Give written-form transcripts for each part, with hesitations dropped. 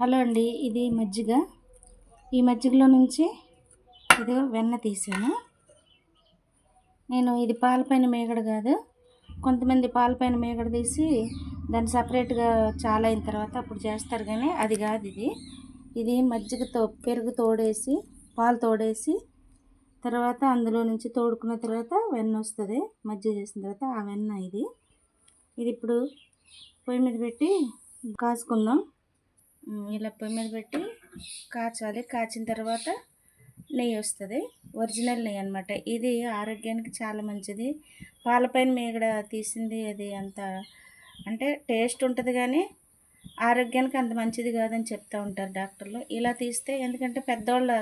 Hello అండి, ఇది మజ్జిగ. ఈ మజ్జిగలో నుంచి ఇదిగో వెన్న తీసాను నేను. ఇది పాలపైన మీగడ కాదు. కొంతమంది పాలపైన మీగడ తీసి దాన్ని సపరేట్గా చాలా అయిన తర్వాత అప్పుడు చేస్తారు, కానీ అది కాదు. ఇది మజ్జిగతో పెరుగు తోడేసి, పాలు తోడేసి తర్వాత అందులో నుంచి తోడుకున్న తర్వాత వెన్న వస్తుంది. మజ్జిగ చేసిన తర్వాత ఆ వెన్న ఇది ఇప్పుడు పొయ్యి మీద పెట్టి కాసుకుందాం. ఇలా పొయ్యి మీద పెట్టి కాచాలి. కాచిన తర్వాత నెయ్యి వస్తుంది, ఒరిజినల్ నెయ్యి అనమాట. ఇది ఆరోగ్యానికి చాలా మంచిది. పాలపైన మీగడ తీసింది అది అంత అంటే టేస్ట్ ఉంటుంది, కానీ ఆరోగ్యానికి అంత మంచిది కాదని చెప్తూ ఉంటారు డాక్టర్లు. ఇలా తీస్తే, ఎందుకంటే పెద్దవాళ్ళు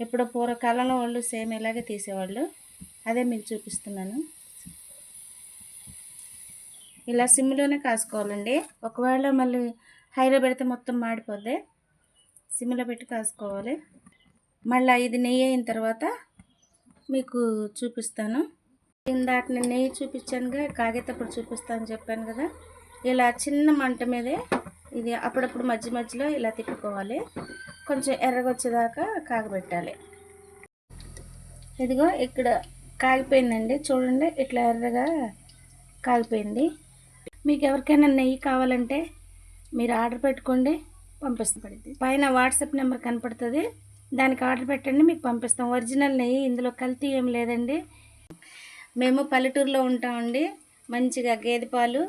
ఎప్పుడో పూర్వకాలంలో వాళ్ళు సేమ్ ఇలాగే తీసేవాళ్ళు. అదే మీకు చూపిస్తున్నాను. ఇలా సిమ్లోనే కాసుకోవాలండి. ఒకవేళ మళ్ళీ హైలో పెడితే మొత్తం మాడిపోద్ది. సిమ్లో పెట్టి కాసుకోవాలి. మళ్ళీ ఇది నెయ్యి అయిన తర్వాత మీకు చూపిస్తాను. ఇందాక నేను నెయ్యి చూపించానుగా, కాగేటప్పుడు చూపిస్తాను చెప్పాను కదా. ఇలా చిన్న మంట మీదే ఇది అప్పుడప్పుడు మధ్య మధ్యలో ఇలా తిప్పుకోవాలి. కొంచెం ఎర్రగొచ్చేదాకా కాగబెట్టాలి. ఇదిగో ఇక్కడ కాగిపోయిందండి, చూడండి. ఇట్లా ఎర్రగా కాగిపోయింది. మీకు ఎవరికైనా నెయ్యి కావాలంటే మీరు ఆర్డర్ పెట్టుకోండి, పంపిస్తుంది. పైన వాట్సాప్ నెంబర్ కనపడుతుంది, దానికి ఆర్డర్ పెట్టండి, మీకు పంపిస్తాం. ఒరిజినల్ నెయ్యి, ఇందులో కల్తీ ఏం లేదండి. మేము పల్లెటూరులో ఉంటామండి. మంచిగా గేదె పాలు,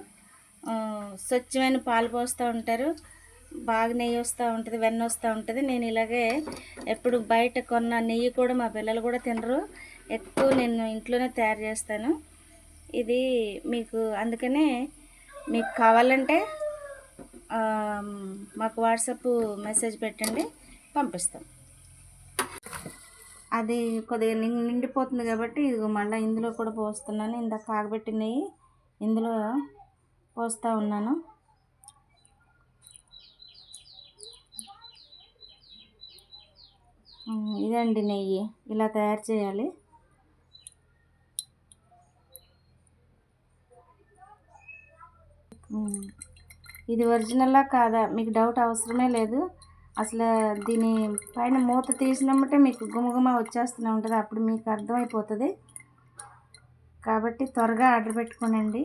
స్వచ్ఛమైన పాలు పోస్తూ ఉంటారు. బాగా నెయ్యి వస్తూ ఉంటుంది, వెన్న వస్తూ ఉంటుంది. నేను ఇలాగే ఎప్పుడు బయట కొన్న నెయ్యి కూడా మా పిల్లలు కూడా తినరు. ఎక్కువ నేను ఇంట్లోనే తయారు చేస్తాను. ఇది మీకు అందుకనే మీకు కావాలంటే మాకు వాట్సాప్ మెసేజ్ పెట్టండి, పంపిస్తాం. అది కొద్దిగా నిండిపోతుంది కాబట్టి ఇదిగో మళ్ళీ ఇందులో కూడా పోస్తున్నాను. ఇందాక కాగబెట్టి నెయ్యి ఇందులో పోస్తూ ఉన్నాను. ఇదండి నెయ్యి, ఇలా తయారు చేయాలి. ఇది ఒరిజినల్లా కాదా మీకు డౌట్ అవసరమే లేదు. అసలు దీని పైన మూత తీసినమ్మటే మీకు గుమగుమ వచ్చేస్తూనే ఉంటుంది, అప్పుడు మీకు అర్థమైపోతుంది. కాబట్టి త్వరగా ఆర్డర్ పెట్టుకోనండి.